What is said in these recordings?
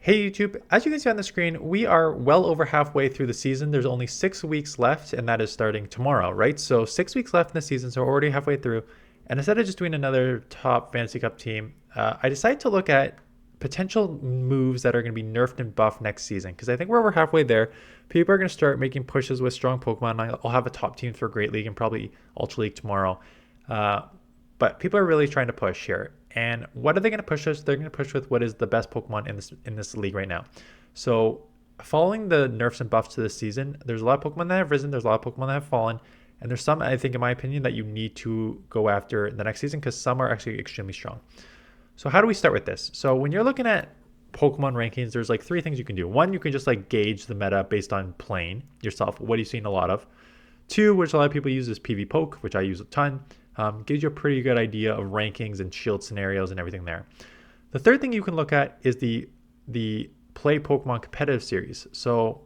Hey YouTube, as you can see on the screen, we are well over halfway through the season. There's only 6 weeks left, and that is starting tomorrow, right? So 6 weeks left in the season, so we're already halfway through. And instead of just doing another top Fantasy Cup team, I decided to look at potential moves that are going to be nerfed and buffed next season, because I think we're over halfway there. People are going to start making pushes with strong Pokemon. I'll have a top team for Great League and probably Ultra League tomorrow. But people are really trying to push here. And what are they going to push us? They're going to push with what is the best Pokemon in this league right now. So following the nerfs and buffs to this season, there's a lot of Pokemon that have risen. There's a lot of Pokemon that have fallen. And there's some, I think, in my opinion, that you need to go after the next season because some are actually extremely strong. So how do we start with this? So when you're looking at Pokemon rankings, there's like three things you can do. One, you can just like gauge the meta based on playing yourself. What are you seeing a lot of? Two, which a lot of people use, is PV Poke, which I use a ton. Gives you a pretty good idea of rankings and shield scenarios and everything there. The third thing you can look at is the Play Pokemon competitive series. So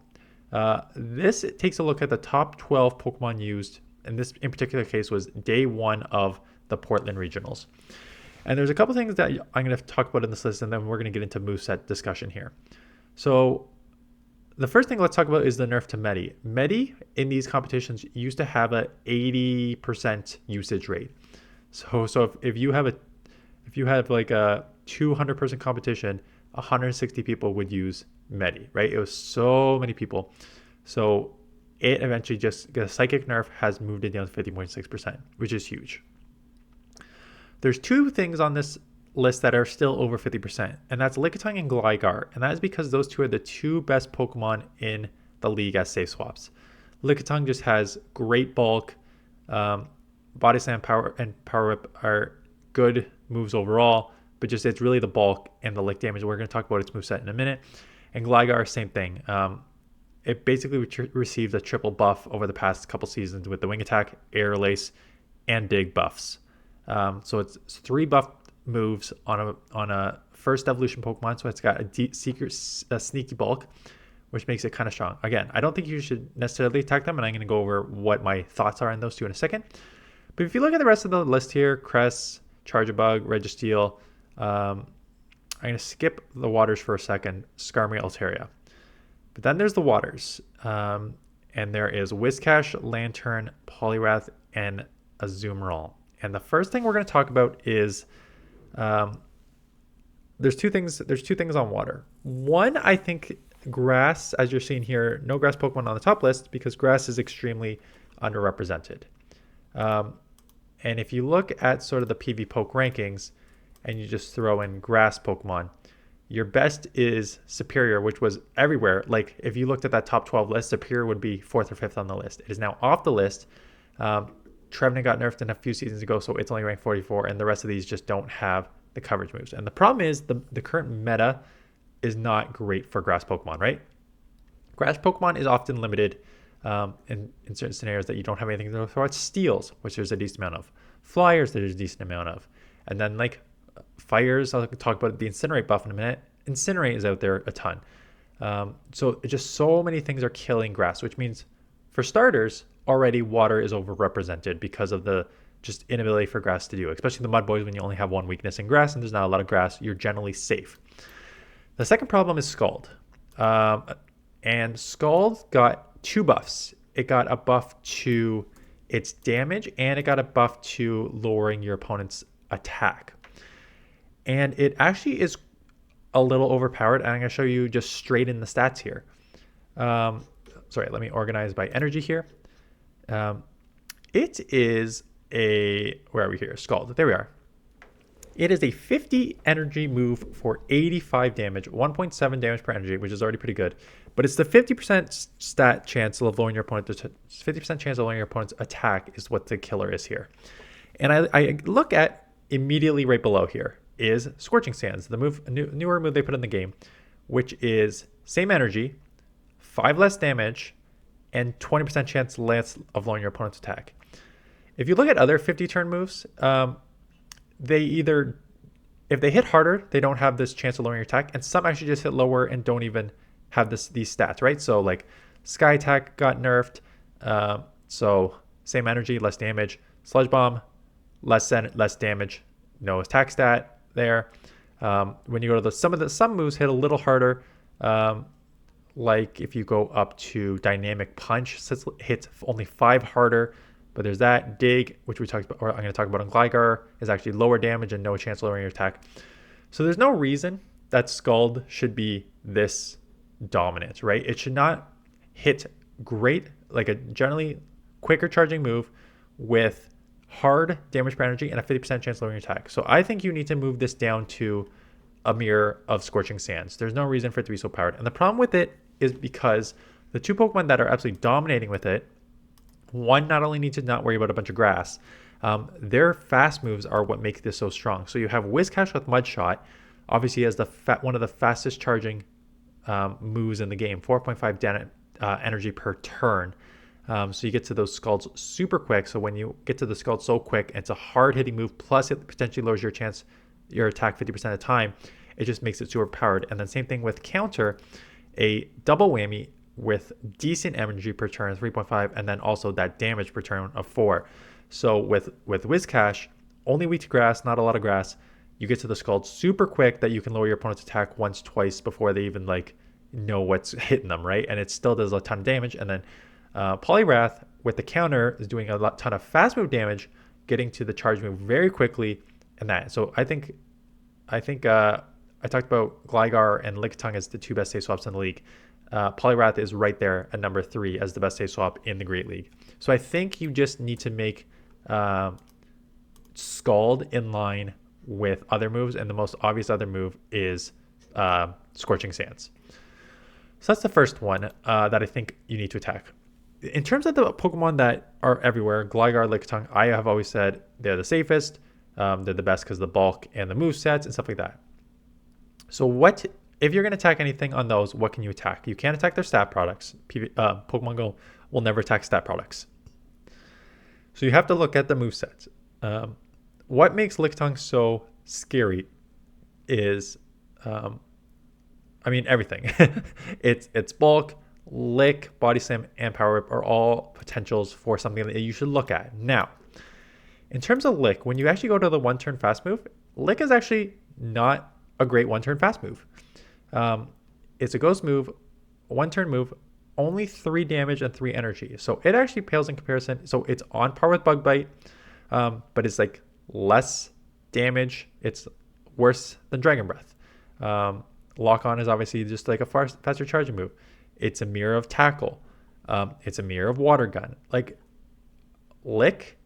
this takes a look at the top 12 Pokemon used, and this in particular case was day one of the Portland regionals. And there's a couple things that I'm going to talk about in this list, and then we're going to get into Moveset discussion here. So the first thing let's talk about is the nerf to Medi. Medi in these competitions used to have a 80% usage rate. So if you have like a 200 person competition, 160 people would use Medi, right? It was so many people. So it eventually just, the psychic nerf has moved it down to 50.6%, which is huge. There's two things on this list that are still over 50%, and that's Lickitung and Gligar, and that is because those two are the two best Pokemon in the league as safe swaps. Lickitung just has great bulk, body slam, power, and power whip are good moves overall, but just it's really the bulk and the lick damage. We're going to talk about its moveset in a minute. And Gligar, same thing. It basically received a triple buff over the past couple seasons with the wing attack, air lace, and dig buffs. So it's three buff moves on a first evolution Pokemon, so it's got a sneaky bulk, which makes it kind of strong. Again, I don't think you should necessarily attack them, and I'm going to go over what my thoughts are on those two in a second. But if you look at the rest of the list here, Cress, Charjabug, Registeel, I'm going to skip the waters for a second, Skarmory, Altaria. But then there's the waters, and there is Whiscash, Lantern, Poliwrath, and Azumarill. And the first thing we're going to talk about is there's two things on water. One, I think grass, as you're seeing here, no grass Pokemon on the top list because grass is extremely underrepresented. And if you look at sort of the PV Poke rankings and you just throw in grass Pokemon, your best is Superior, which was everywhere. Like if you looked at that top 12 list, Superior would be 4th or 5th on the list. It is now off the list. Trevenant got nerfed in a few seasons ago, so it's only ranked 44, and the rest of these just don't have the coverage moves. And the problem is the current meta is not great for grass Pokemon, right? Grass Pokemon is often limited in certain scenarios that you don't have anything to throw at. Steals, which there's a decent amount of. Flyers, there's a decent amount of. And then like fires, I'll talk about the Incinerate buff in a minute. Incinerate is out there a ton. So just so many things are killing grass, which means for starters, already water is overrepresented because of the just inability for grass to do it. Especially the mud boys, when you only have one weakness in grass and there's not a lot of grass, you're generally safe. The second problem is SCALD. And SCALD got two buffs. It got a buff to its damage and it got a buff to lowering your opponent's attack. And it actually is a little overpowered. And I'm going to show you just straight in the stats here. Sorry, let me organize by energy here. It is where are we here? SCALD. There we are. It is a 50 energy move for 85 damage, 1.7 damage per energy, which is already pretty good. But it's the 50% stat chance of lowering your opponent's 50% chance of lowering your opponent's attack is what the killer is here. And I look at immediately right below here is Scorching Sands, the newer move they put in the game, which is same energy, 5 less damage, and 20% chance less of lowering your opponent's attack. If you look at other 50 turn moves, they either, if they hit harder, they don't have this chance of lowering your attack, and some actually just hit lower and don't even have these stats, right? So like Sky Attack got nerfed, so same energy, less damage. Sludge Bomb, less damage, no attack stat there. When you go to some moves hit a little harder. Like if you go up to Dynamic Punch, hits only 5 harder. But there's that. Dig, which we talked about, or I'm going to talk about on Gligar, is actually lower damage and no chance of lowering your attack. So there's no reason that Scald should be this dominant, right? It should not hit great, like a generally quicker charging move with hard damage per energy and a 50% chance of lowering your attack. So I think you need to move this down to a mirror of Scorching Sands. There's no reason for it to be so powered. And the problem with it is because the 2 Pokemon that are absolutely dominating with it, one not only need to not worry about a bunch of grass, their fast moves are what make this so strong. So you have Whiscash with Mud Shot, obviously as one of the fastest charging moves in the game, 4.5 energy per turn. So you get to those Scalds super quick. So when you get to the Scald so quick, it's a hard hitting move, plus it potentially lowers your attack 50% of the time. It just makes it super powered. And then same thing with Counter, a double whammy with decent energy per turn, 3.5, and then also that damage per turn of 4. So with Whiscash, only weak to grass, not a lot of grass, you get to the Scald super quick that you can lower your opponent's attack once, twice before they even like know what's hitting them, right? And it still does a ton of damage. And then Poliwrath with the counter is doing a ton of fast move damage, getting to the charge move very quickly, and that. So I think I talked about Gligar and Lickitung as the 2 best save swaps in the league. Poliwrath is right there at number 3 as the best save swap in the Great League. So I think you just need to make Scald in line with other moves, and the most obvious other move is Scorching Sands. So that's the first one that I think you need to attack. In terms of the Pokemon that are everywhere, Gligar, Lickitung, I have always said they're the safest. They're the best because of the bulk and the movesets and stuff like that. So if you're going to attack anything on those, what can you attack? You can't attack their stat products. Pokemon Go will never attack stat products. So you have to look at the movesets. What makes Lickitung so scary is, everything. It's bulk, Lick, Body Slam, and Power Whip are all potentials for something that you should look at. Now, in terms of Lick, when you actually go to the 1-turn fast move, Lick is actually not a great 1-turn fast move. It's a ghost move, 1-turn move, only 3 damage and 3 energy. So it actually pales in comparison. So it's on par with Bug Bite, but it's like less damage. It's worse than Dragon Breath. Lock On is obviously just like a faster charging move. It's a mirror of Tackle. It's a mirror of Water Gun. Like Lick,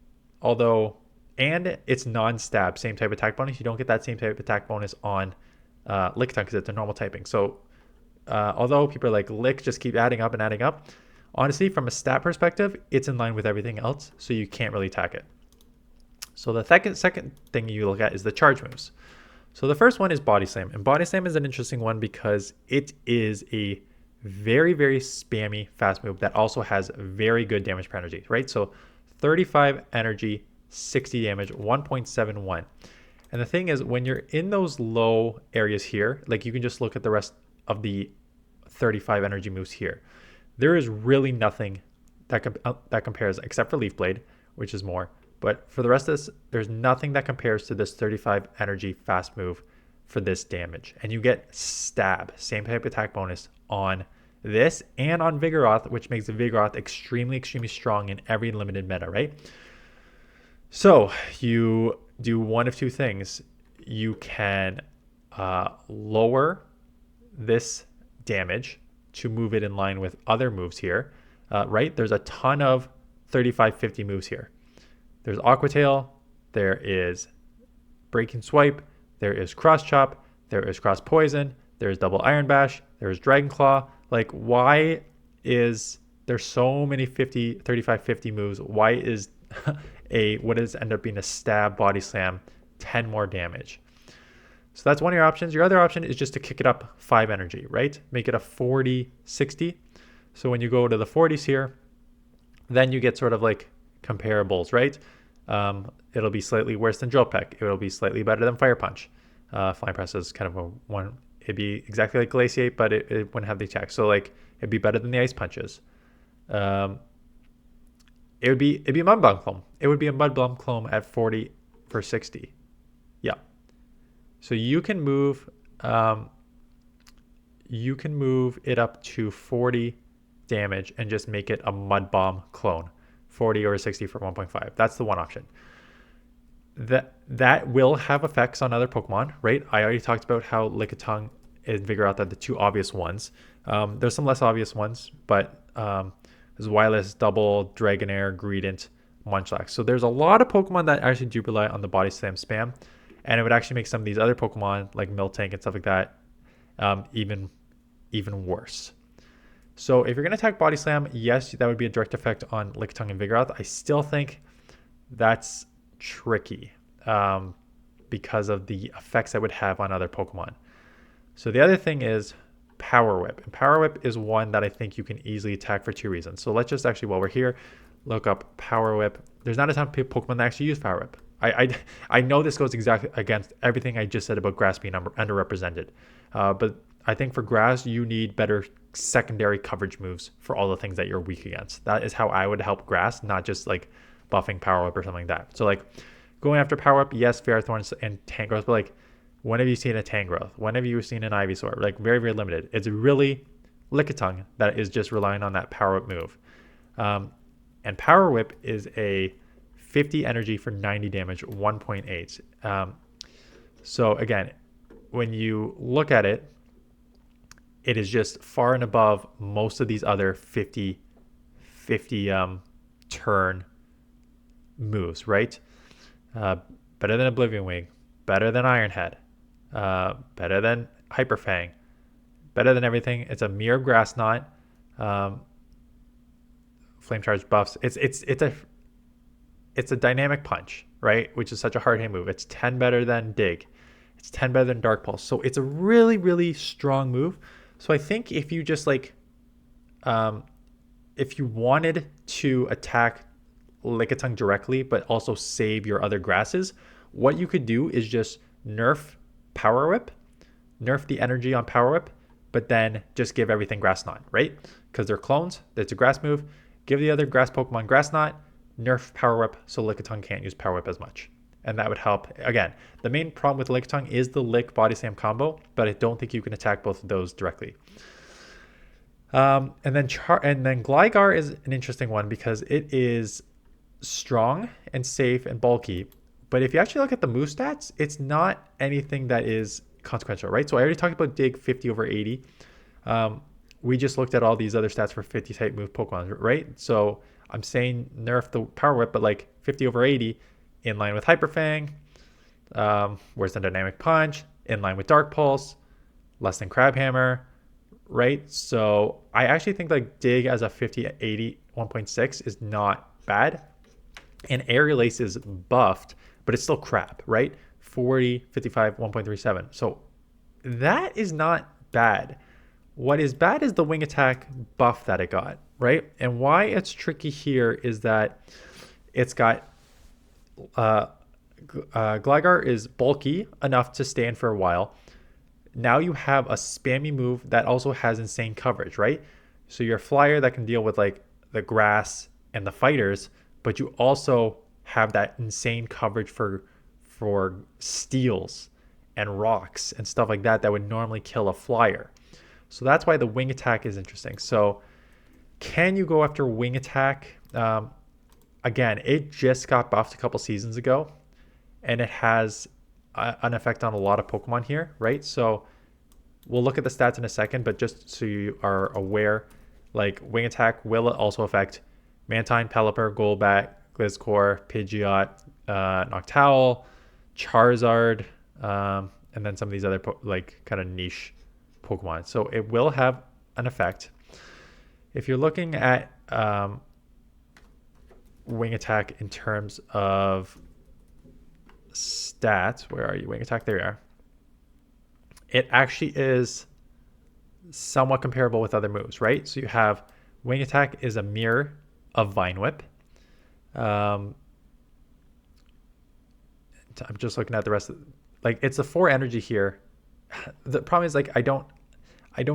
and it's non-stab, same type of attack bonus. You don't get that same type of attack bonus on Lickitung because it's a normal typing. So although people are like, Lick just keep adding up and adding up, honestly, from a stat perspective, it's in line with everything else, so you can't really attack it. So the second thing you look at is the charge moves. So the first one is Body Slam. And Body Slam is an interesting one because it is a very, very spammy fast move that also has very good damage per energy, right? So 35 energy, 60 damage, 1.71. And the thing is, when you're in those low areas here, like you can just look at the rest of the 35 energy moves here. There is really nothing that compares except for Leaf Blade, which is more. But for the rest of this, there's nothing that compares to this 35 energy fast move for this damage. And you get Stab, same type of attack bonus on this and on Vigoroth, which makes the Vigoroth extremely, extremely strong in every limited meta, right? So you do one of two things. You can lower this damage to move it in line with other moves here, right? There's a ton of 35-50 moves here. There's Aqua Tail, there is Breaking Swipe, there is Cross Chop, there is Cross Poison, there is Double Iron Bash, there is Dragon Claw. Like, why is there so many 35-50 moves? Why is what does end up being a Stab Body Slam 10 more damage? So that's one of your options. Your other option is just to kick it up 5 energy, right? Make it a 40-60. So when you go to the 40s here, then you get sort of like comparables, right? It'll be slightly worse than Drill Peck. It'll be slightly better than Fire Punch. Flying Press is kind of a one. It'd be exactly like Glaciate, but it wouldn't have the attack. So like it'd be better than the Ice Punches. It'd be a Mud Bomb Clone. It would be a Mud Bomb Clone at 40 for 60. Yeah. So you can move it up to 40 damage and just make it a Mud Bomb clone, 40 or 60 for 1.5. That's the one option. That will have effects on other Pokemon, right? I already talked about how Lickitung and Vigoroth are the two obvious ones. There's some less obvious ones, but there's Wireless, Double, Dragonair, Greedent, Munchlax. So there's a lot of Pokemon that actually do rely on the Body Slam spam, and it would actually make some of these other Pokemon like Miltank and stuff like that even worse. So if you're going to attack Body Slam, yes, that would be a direct effect on Lickitung and Vigoroth. I still think that's tricky because of the effects that would have on other Pokemon. So the other thing is Power Whip. And Power Whip is one that I think you can easily attack for two reasons. So let's just actually, while we're here, look up Power Whip. There's not a ton of Pokemon that actually use Power Whip. I know this goes exactly against everything I just said about grass being underrepresented. But I think for grass, you need better secondary coverage moves for all the things that you're weak against. That is how I would help grass, not just like buffing Power Whip or something like that. So like going after Power Whip, yes, Ferrothorn and Tangrowth, but like when have you seen a Tangrowth? When have you seen an Ivysaur? Like very, very limited. It's really Lickitung that is just relying on that Power Whip move. And Power Whip is a 50 energy for 90 damage, 1.8. So again, when you look at it, it is just far and above most of these other 50 turn moves, right? Better than Oblivion Wing, better than Iron Head, better than Hyper Fang, better than everything. It's a mere Grass Knot. Flame Charge buffs. It's a dynamic punch, right? Which is such a hard hit move. It's 10 better than Dig. It's 10 better than Dark Pulse. So it's a really, really strong move. So I think if you just like, if you wanted to attack Lickitung directly, but also save your other grasses, what you could do is just nerf Power Whip, nerf the energy on Power Whip, but then just give everything Grass Knot, right? Because they're clones. It's a grass move. Give the other grass Pokemon Grass Knot, nerf Power Whip so Lickitung can't use Power Whip as much. And that would help. Again, the main problem with Lickitung is the Lick Body Slam combo, but I don't think you can attack both of those directly. And then Gligar is an interesting one because it is strong and safe and bulky. But if you actually look at the move stats, it's not anything that is consequential, right? So I already talked about Dig 50 over 80. We just looked at all these other stats for 50 type move Pokemon, right? So I'm saying nerf the Power Whip, but like 50 over 80 in line with Hyper Fang. Where's the Dynamic Punch? In line with Dark Pulse, less than Crab Hammer, right? So I actually think like Dig as a 50, 80, 1.6 is not bad. And Aerial Ace is buffed, but it's still crap, right? 40, 55, 1.37. So that is not bad. What is bad is the Wing Attack buff that it got, right? And why it's tricky here is that it's got Gligar is bulky enough to stand for a while. Now you have a spammy move that also has insane coverage, right? So you're a flyer that can deal with like the grass and the fighters, but you also have that insane coverage for steals and rocks and stuff like that would normally kill a flyer. So that's why the Wing Attack is interesting. So can you go after Wing Attack? Again, it just got buffed a couple seasons ago, and it has an effect on a lot of Pokemon here, right? So we'll look at the stats in a second, but just so you are aware, like Wing Attack will also affect Mantine, Pelipper, Golbat, Gliscor, Pidgeot, Noctowl, Charizard, and then some of these other like kind of niche Pokemon. So it will have an effect. If you're looking at Wing Attack in terms of stats, where are you? Wing Attack, there you are. It actually is somewhat comparable with other moves, right? So you have Wing Attack is a mirror of Vine Whip. I'm just looking at the rest of like it's a 4 energy here. The problem is like I don't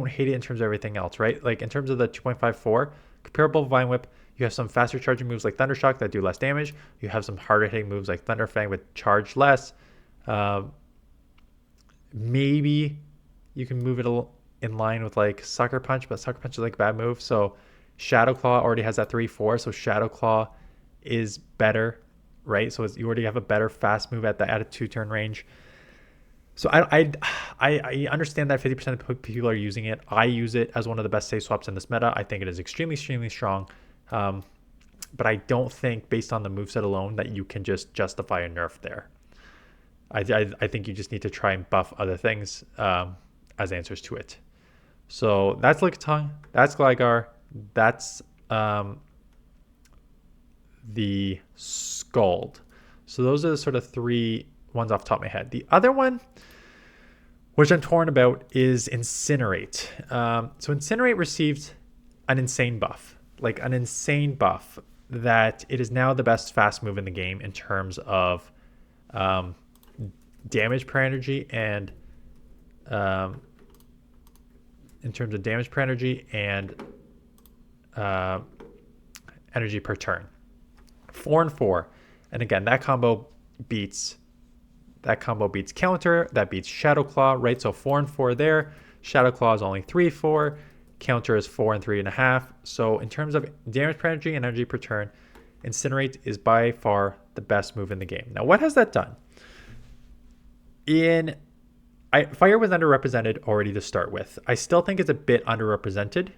hate it in terms of everything else, right? Like in terms of the 2.54 comparable Vine Whip, you have some faster charging moves like Thundershock that do less damage. You have some harder hitting moves like Thunderfang with charge less. Maybe you can move it in line with like Sucker Punch, but Sucker Punch is like a bad move. So Shadow Claw already has that 3-4, so Shadow Claw is better, right? So you already have a better fast move at the at a 2-turn range. So I understand that 50% of people are using it. I use it as one of the best safe swaps in this meta. I think it is extremely, extremely strong. But I don't think, based on the moveset alone, that you can just justify a nerf there. I think you just need to try and buff other things as answers to it. So that's Lickitung, that's Gligar, that's the SCALD. So those are the sort of 3 ones off the top of my head. The other one, which I'm torn about, is Incinerate. So Incinerate received an insane buff, like an insane buff, that it is now the best fast move in the game in terms of damage per energy and energy per turn. 4 and 4, and again that combo beats counter, that beats Shadow Claw, right? So 4 and 4 there. Shadow Claw is only 3-4. Counter is 4 and 3.5. So in terms of damage per energy and energy per turn, Incinerate is by far the best move in the game. Now, what has that done? Fire was underrepresented already to start with. I still think it's a bit underrepresented.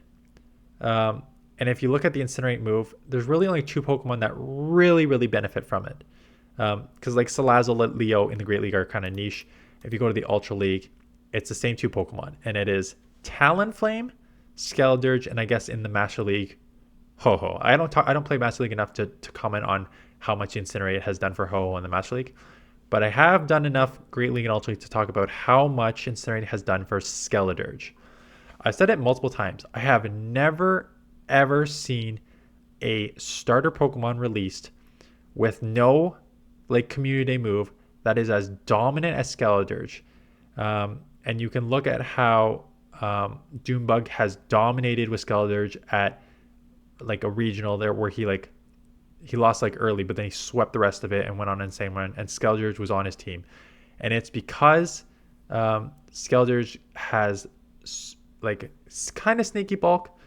And if you look at the Incinerate move, there's really only 2 Pokemon that really, really benefit from it. Because like Salazzle, Leo in the Great League are kind of niche. If you go to the Ultra League, it's the same 2 Pokemon. And it is Talonflame, Skeledirge, and I guess in the Master League, Ho-Ho. I don't play Master League enough to comment on how much Incinerate has done for Ho-Ho in the Master League. But I have done enough Great League and Ultra League to talk about how much Incinerate has done for Skeledirge. I've said it multiple times. I have never, ever seen a starter Pokemon released with no like Community Day move that is as dominant as Skeledirge. And you can look at how Doombug has dominated with Skeledirge at like a regional there where he lost like early, but then he swept the rest of it and went on an insane run, and Skeledirge was on his team. And it's because Skeledirge has like kind of sneaky bulk,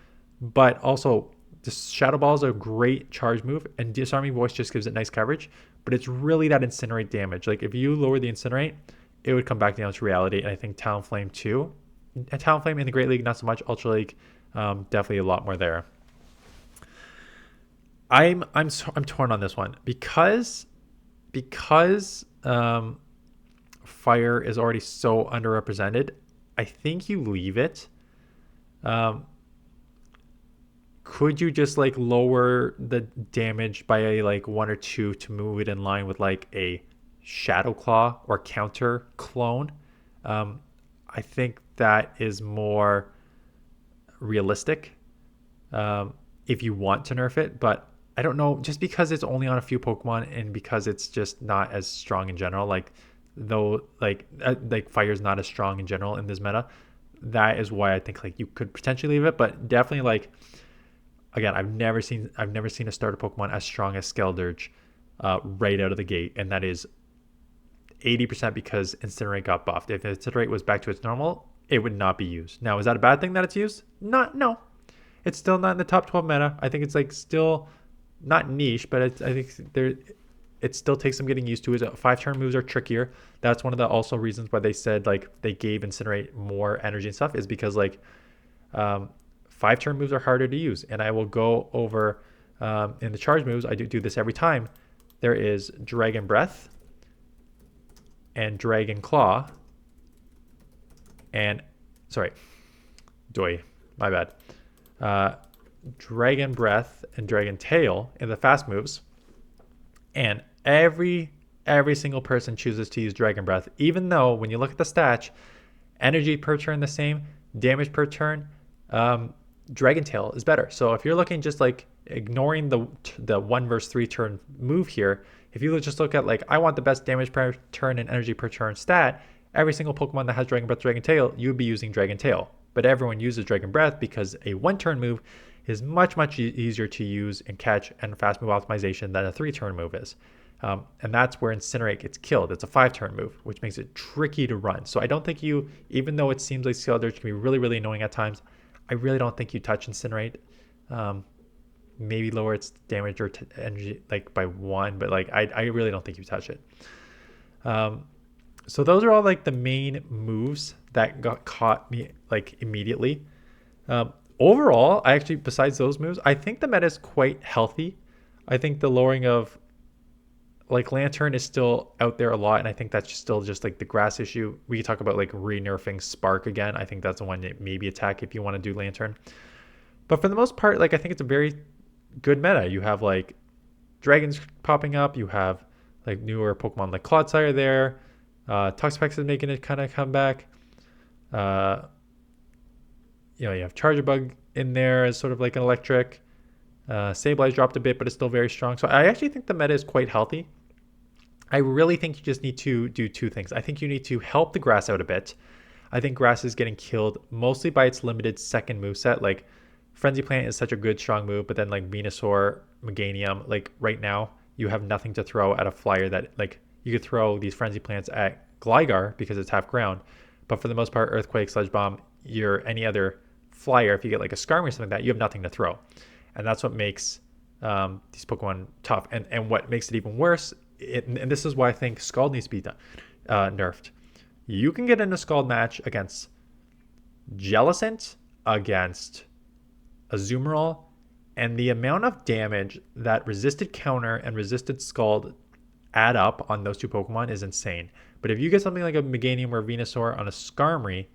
but also the Shadow Ball is a great charge move, and Disarming Voice just gives it nice coverage. But it's really that Incinerate damage. Like if you lower the Incinerate, it would come back down to reality. And I think Talonflame too. And Talonflame in the Great League, not so much. Ultra League, definitely a lot more there. I'm torn on this one because Fire is already so underrepresented. I think you leave it. Could you just like lower the damage by like 1 or 2 to move it in line with like a Shadow Claw or counter clone? I think that is more realistic if you want to nerf it, but I don't know, just because it's only on a few Pokemon and because it's just not as strong in general, like Fire's not as strong in general in this meta. That is why I think like you could potentially leave it, but definitely like, again, I've never seen a starter Pokemon as strong as Skeledirge right out of the gate, and that is 80% because Incinerate got buffed. If Incinerate was back to its normal, it would not be used. Now, is that a bad thing that it's used? No. It's still not in the top 12 meta. I think it's like still not niche, but I think it still takes some getting used to. 5-turn moves are trickier. That's one of the also reasons why they said like they gave Incinerate more energy and stuff, is because like 5-turn moves are harder to use. And I will go over in the charge moves. I do this every time. There is Dragon Breath and Dragon Claw and my bad. Dragon Breath and Dragon Tail in the fast moves, and every single person chooses to use Dragon Breath, even though when you look at the stats, energy per turn the same, damage per turn, Dragon Tail is better. So if you're looking just like ignoring the 1 versus 3 turn move here, if you just look at like I want the best damage per turn and energy per turn stat, every single Pokemon that has Dragon Breath, Dragon Tail, you would be using Dragon Tail. But everyone uses Dragon Breath because a 1-turn move is much easier to use and catch and fast move optimization than a 3-turn move is. And that's where Incinerate gets killed. It's a 5-turn move, which makes it tricky to run. So I don't think you, even though it seems like Scald can be really, really annoying at times, I really don't think you touch Incinerate. Maybe lower its damage or energy like by 1, but like I really don't think you touch it. So those are all like the main moves that got caught me like immediately. Overall, I actually, besides those moves, I think the meta is quite healthy. I think the lowering of like Lantern is still out there a lot, and I think that's still just like the grass issue. We could talk about like re-nerfing Spark again. I think that's the one that maybe attack if you want to do Lantern. But for the most part, like I think it's a very good meta. You have like dragons popping up. You have like newer Pokemon like Clodsire there. Toxapex is making it kind of come back. You have Charjabug in there as sort of like an electric. Sableye dropped a bit, but it's still very strong. So I actually think the meta is quite healthy. I really think you just need to do 2 things. I think you need to help the grass out a bit. I think grass is getting killed mostly by its limited second moveset. Like Frenzy Plant is such a good strong move, but then like Venusaur, Meganium, like right now you have nothing to throw at a flyer that like you could throw these Frenzy Plants at Gligar because it's half ground. But for the most part, Earthquake, Sludge Bomb, any other flyer, if you get like a Skarmory or something like that, you have nothing to throw. And that's what makes these Pokemon tough. And what makes it even worse, and this is why I think Scald needs to be nerfed. You can get in a Scald match against Jellicent, against Azumarill, and the amount of damage that resisted counter and resisted Scald add up on those 2 Pokemon is insane. But if you get something like a Meganium or Venusaur on a Skarmory,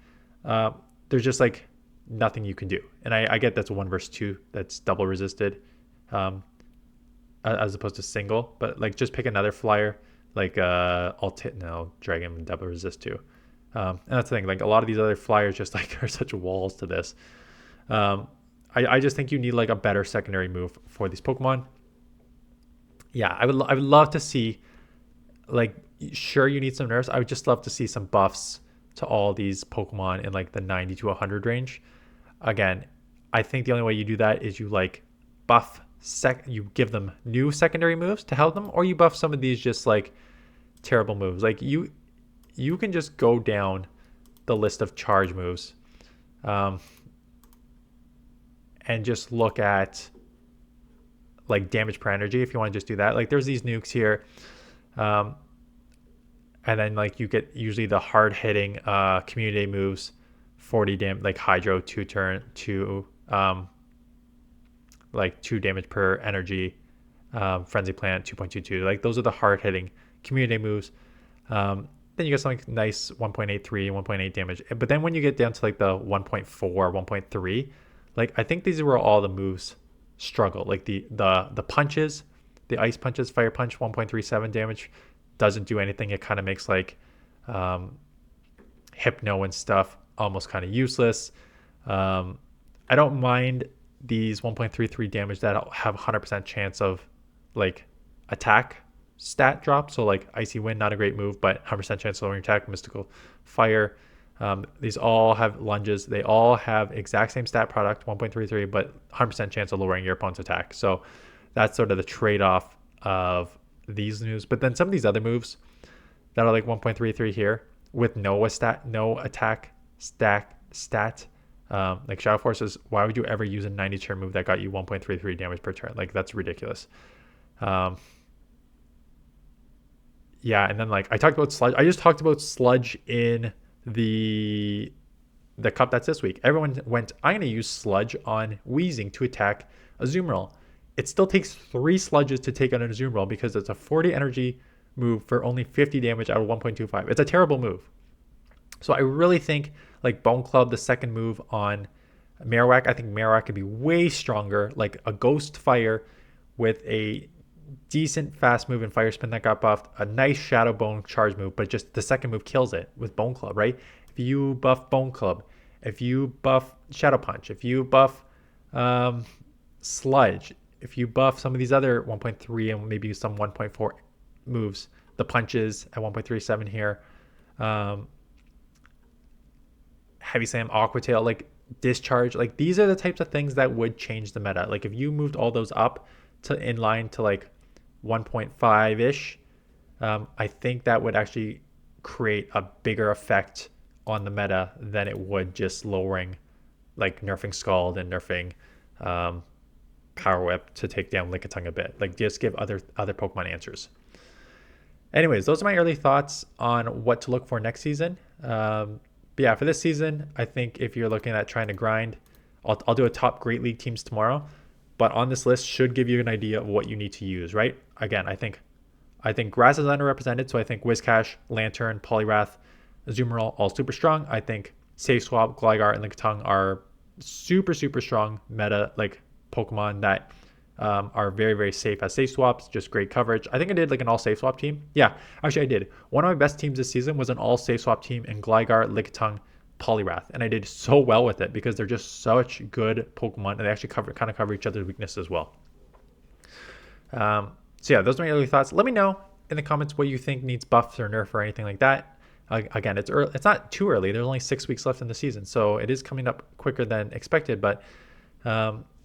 there's just like nothing you can do. And I get that's 1 versus 2, that's double resisted as opposed to single, but like just pick another flyer like Dragon double resist too. And that's the thing, like a lot of these other flyers just like are such walls to this. I just think you need like a better secondary move for these Pokemon. Yeah, I would love to see, like, sure you need some nerfs. I would just love to see some buffs to all these Pokemon in like the 90 to 100 range. Again, I think the only way you do that is you like buff you give them new secondary moves to help them, or you buff some of these just like terrible moves. Like you can just go down the list of charge moves and just look at like damage per energy if you want to just do that. Like there's these nukes here, and then like you get usually the hard hitting community moves, 40 damage, like Hydro 2 like 2 damage per energy, Frenzy Plant 2.22. Like those are the hard hitting community moves. Then you get something nice 1.83, 1.8 damage. But then when you get down to like the 1.4, 1.3, like I think these were all the moves struggle. Like the punches, the ice punches, fire punch 1.37 damage doesn't do anything. It kind of makes like Hypno and stuff almost kind of useless. I don't mind these 1.33 damage that have 100% chance of like attack stat drop. So like Icy Wind, not a great move, but 100% chance of lowering attack. Mystical Fire. These all have lunges. They all have exact same stat product, 1.33, but 100% chance of lowering your opponent's attack. So that's sort of the trade-off of these moves. But then some of these other moves that are like 1.33 here with no attack stat. Like Shadow Force is, why would you ever use a 90 turn move that got you 1.33 damage per turn? Like that's ridiculous. Yeah, and then like I talked about Sludge. I just talked about Sludge in the cup that's this week. Everyone went, I'm going to use Sludge on Weezing to attack Azumarill. It still takes 3 Sludges to take on an Azumarill because it's a 40 energy move for only 50 damage out of 1.25. It's a terrible move. So I really think like Bone Club, the second move on Marowak, I think Marowak could be way stronger, like a Ghost Fire with a decent fast move and Fire Spin that got buffed, a nice Shadow Bone charge move, but just the second move kills it with Bone Club, right? If you buff Bone Club, if you buff Shadow Punch, if you buff Sludge, if you buff some of these other 1.3 and maybe some 1.4 moves, the punches at 1.37 here, Heavy Slam, Aqua Tail, like Discharge, like these are the types of things that would change the meta. Like if you moved all those up to in line to like 1.5-ish, I think that would actually create a bigger effect on the meta than it would just lowering, like nerfing Scald and nerfing Power Whip to take down Lickitung a bit. Like just give other Pokemon answers. Anyways, those are my early thoughts on what to look for next season. But yeah, for this season, I think if you're looking at trying to grind, I'll do a top Great League teams tomorrow. But on this list should give you an idea of what you need to use, right? Again, I think Grass is underrepresented, so I think Whiscash, Lantern, Poliwrath, Azumarill, all super strong. I think Safe Swap, Gligar, and Lickitung are super, super strong meta like Pokemon that are very, very safe as safe swaps, just great coverage. I think I did like an all safe swap team. Yeah, actually I did. One of my best teams this season was an all safe swap team in Gligar, Lickitung, Poliwrath, and I did so well with it because they're just such good Pokemon and they actually kind of cover each other's weaknesses as well. So yeah, those are my early thoughts. Let me know in the comments what you think needs buffs or nerf or anything like that. Again, it's early, it's not too early. There's only 6 weeks left in the season, so it is coming up quicker than expected. But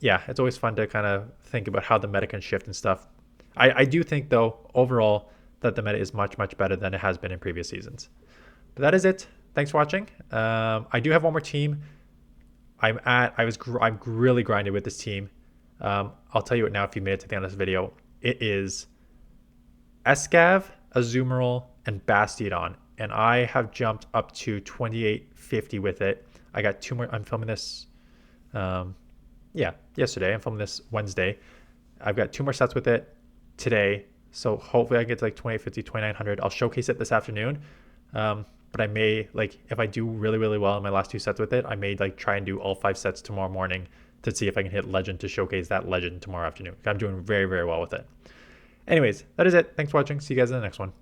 yeah, it's always fun to kind of think about how the meta can shift and stuff. I do think though overall that the meta is much, much better than it has been in previous seasons. But that is it. Thanks for watching. I do have one more team. I'm really grinded with this team. I'll tell you what now if you made it to the end of this video. It is Escav, Azumarill, and Bastiodon. And I have jumped up to 2850 with it. I got 2 more. I'm filming this, yesterday. I'm filming this Wednesday. I've got 2 more sets with it today. So hopefully I get to like 2850, 2900. I'll showcase it this afternoon. But I may, like, if I do really, really well in my last 2 sets with it, I may like try and do all 5 sets tomorrow morning to see if I can hit Legend to showcase that Legend tomorrow afternoon. I'm doing very, very well with it. Anyways, that is it. Thanks for watching. See you guys in the next one.